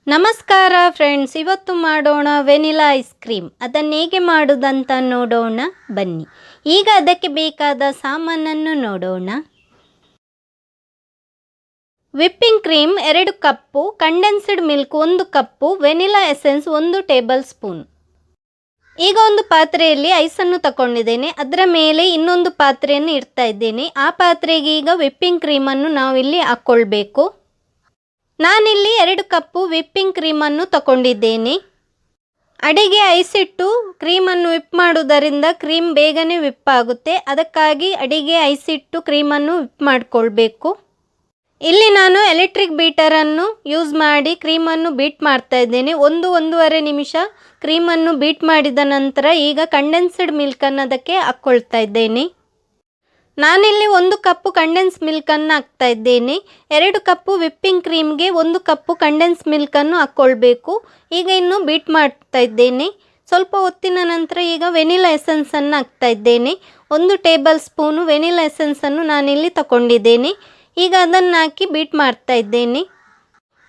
ನಮಸ್ಕಾರ ಫ್ರೆಂಡ್ಸ್, ಇವತ್ತು ಮಾಡೋಣ ವೆನಿಲಾ ಐಸ್ ಕ್ರೀಮ್. ಅದನ್ನು ಹೇಗೆ ಮಾಡೋದಂತ ನೋಡೋಣ ಬನ್ನಿ. ಈಗ ಅದಕ್ಕೆ ಬೇಕಾದ ಸಾಮಾನನ್ನು ನೋಡೋಣ. ವಿಪ್ಪಿಂಗ್ ಕ್ರೀಮ್ 2 ಕಪ್ಪು, ಕಂಡೆನ್ಸ್ಡ್ ಮಿಲ್ಕ್ 1 ಕಪ್ಪು, ವೆನಿಲಾ ಎಸೆನ್ಸ್ 1 ಟೇಬಲ್ ಸ್ಪೂನ್. ಈಗ ಒಂದು ಪಾತ್ರೆಯಲ್ಲಿ ಐಸನ್ನು ತಗೊಂಡಿದ್ದೇನೆ. ಅದರ ಮೇಲೆ ಇನ್ನೊಂದು ಪಾತ್ರೆಯನ್ನು ಇಡ್ತಾ ಇದ್ದೇನೆ. ಆ ಪಾತ್ರೆಗೆ ಈಗ ವಿಪ್ಪಿಂಗ್ ಕ್ರೀಮನ್ನು ನಾವಿಲ್ಲಿ ಹಾಕ್ಕೊಳ್ಬೇಕು. ನಾನಿಲ್ಲಿ 2 ಕಪ್ಪು ವಿಪ್ಪಿಂಗ್ ಕ್ರೀಮನ್ನು ತಗೊಂಡಿದ್ದೇನೆ. ಅಡಿಗೆ ಐಸಿಟ್ಟು ಕ್ರೀಮನ್ನು ವಿಪ್ ಮಾಡುವುದರಿಂದ ಕ್ರೀಮ್ ಬೇಗನೆ ವಿಪ್ ಆಗುತ್ತೆ. ಅದಕ್ಕಾಗಿ ಅಡಿಗೆ ಐಸಿಟ್ಟು ಕ್ರೀಮನ್ನು ವಿಪ್ ಮಾಡಿಕೊಳ್ಬೇಕು. ಇಲ್ಲಿ ನಾನು ಎಲೆಕ್ಟ್ರಿಕ್ ಬೀಟರನ್ನು ಯೂಸ್ ಮಾಡಿ ಕ್ರೀಮನ್ನು ಬೀಟ್ ಮಾಡ್ತಾ ಇದ್ದೇನೆ. 1-1.5 ನಿಮಿಷ ಕ್ರೀಮನ್ನು ಬೀಟ್ ಮಾಡಿದ ನಂತರ ಈಗ ಕಂಡೆನ್ಸ್ಡ್ ಮಿಲ್ಕನ್ನು ಅದಕ್ಕೆ ಹಾಕ್ಕೊಳ್ತಾ ಇದ್ದೇನೆ. ನಾನಿಲ್ಲಿ 1 ಕಪ್ಪು ಕಂಡೆನ್ಸ್ ಮಿಲ್ಕನ್ನು ಹಾಕ್ತಾ ಇದ್ದೇನೆ. 2 ಕಪ್ಪು ವಿಪ್ಪಿಂಗ್ ಕ್ರೀಮ್ಗೆ 1 ಕಪ್ಪು ಕಂಡೆನ್ಸ್ ಮಿಲ್ಕನ್ನು ಹಾಕ್ಕೊಳ್ಬೇಕು. ಈಗ ಇನ್ನು ಬೀಟ್ ಮಾಡ್ತಾ ಇದ್ದೇನೆ. ಸ್ವಲ್ಪ ಹೊತ್ತಿನ ನಂತರ ಈಗ ವೆನಿಲಾ ಎಸೆನ್ಸನ್ನು ಹಾಕ್ತಾ ಇದ್ದೇನೆ. 1 ಟೇಬಲ್ ಸ್ಪೂನು ವೆನಿಲಾ ಎಸೆನ್ಸನ್ನು ನಾನಿಲ್ಲಿ ತಗೊಂಡಿದ್ದೇನೆ. ಈಗ ಅದನ್ನು ಹಾಕಿ ಬೀಟ್ ಮಾಡ್ತಾ ಇದ್ದೇನೆ.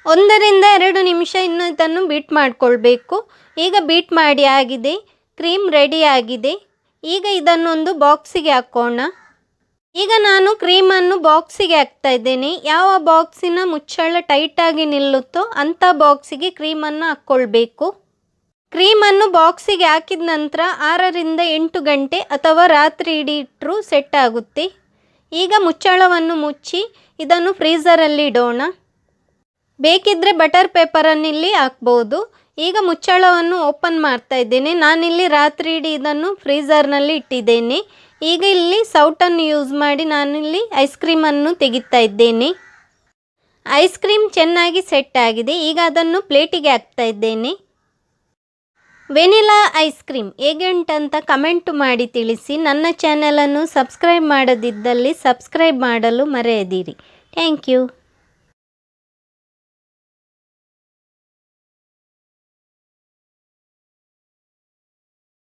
1-2 ನಿಮಿಷ ಇನ್ನು ಇದನ್ನು ಬೀಟ್ ಮಾಡಿಕೊಳ್ಬೇಕು. ಈಗ ಬೀಟ್ ಮಾಡಿ ಆಗಿದೆ. ಕ್ರೀಮ್ ರೆಡಿ ಆಗಿದೆ. ಈಗ ಇದನ್ನೊಂದು ಬಾಕ್ಸಿಗೆ ಹಾಕೋಣ. ಈಗ ನಾನು ಕ್ರೀಮನ್ನು ಬಾಕ್ಸಿಗೆ ಹಾಕ್ತಾ ಇದ್ದೇನೆ. ಯಾವ ಬಾಕ್ಸಿನ ಮುಚ್ಚಳ ಟೈಟಾಗಿ ನಿಲ್ಲುತ್ತೋ ಅಂಥ ಬಾಕ್ಸಿಗೆ ಕ್ರೀಮನ್ನು ಹಾಕ್ಕೊಳ್ಬೇಕು. ಕ್ರೀಮನ್ನು ಬಾಕ್ಸಿಗೆ ಹಾಕಿದ ನಂತರ 6-8 ಗಂಟೆ ಅಥವಾ ರಾತ್ರಿ ಇಡೀ ಇಟ್ಟರೂ ಸೆಟ್ ಆಗುತ್ತೆ. ಈಗ ಮುಚ್ಚಳವನ್ನು ಮುಚ್ಚಿ ಇದನ್ನು ಫ್ರೀಝರಲ್ಲಿ ಇಡೋಣ. ಬೇಕಿದ್ದರೆ ಬಟರ್ ಪೇಪರನ್ನು ಇಲ್ಲಿ ಹಾಕ್ಬೋದು. ಈಗ ಮುಚ್ಚಳವನ್ನು ಓಪನ್ ಮಾಡ್ತಾ ಇದ್ದೇನೆ. ನಾನಿಲ್ಲಿ ರಾತ್ರಿ ಇಡೀ ಇದನ್ನು ಫ್ರೀಝರ್ನಲ್ಲಿ ಇಟ್ಟಿದ್ದೇನೆ. ಈಗ ಇಲ್ಲಿ ಸೌಟನ್ನು ಯೂಸ್ ಮಾಡಿ ನಾನಿಲ್ಲಿ ಐಸ್ ಕ್ರೀಮನ್ನು ತೆಗಿತಾ ಇದ್ದೇನೆ. ಐಸ್ ಕ್ರೀಮ್ ಚೆನ್ನಾಗಿ ಸೆಟ್ ಆಗಿದೆ. ಈಗ ಅದನ್ನು ಪ್ಲೇಟಿಗೆ ಹಾಕ್ತಾ ಇದ್ದೇನೆ. ವೆನಿಲಾ ಐಸ್ ಕ್ರೀಮ್ ಹೇಗೆ ಉಂಟಂತ ಕಮೆಂಟ್ ಮಾಡಿ ತಿಳಿಸಿ. ನನ್ನ ಚಾನಲನ್ನು ಸಬ್ಸ್ಕ್ರೈಬ್ ಮಾಡದಿದ್ದಲ್ಲಿ ಸಬ್ಸ್ಕ್ರೈಬ್ ಮಾಡಲು ಮರೆಯದಿರಿ. Thank you.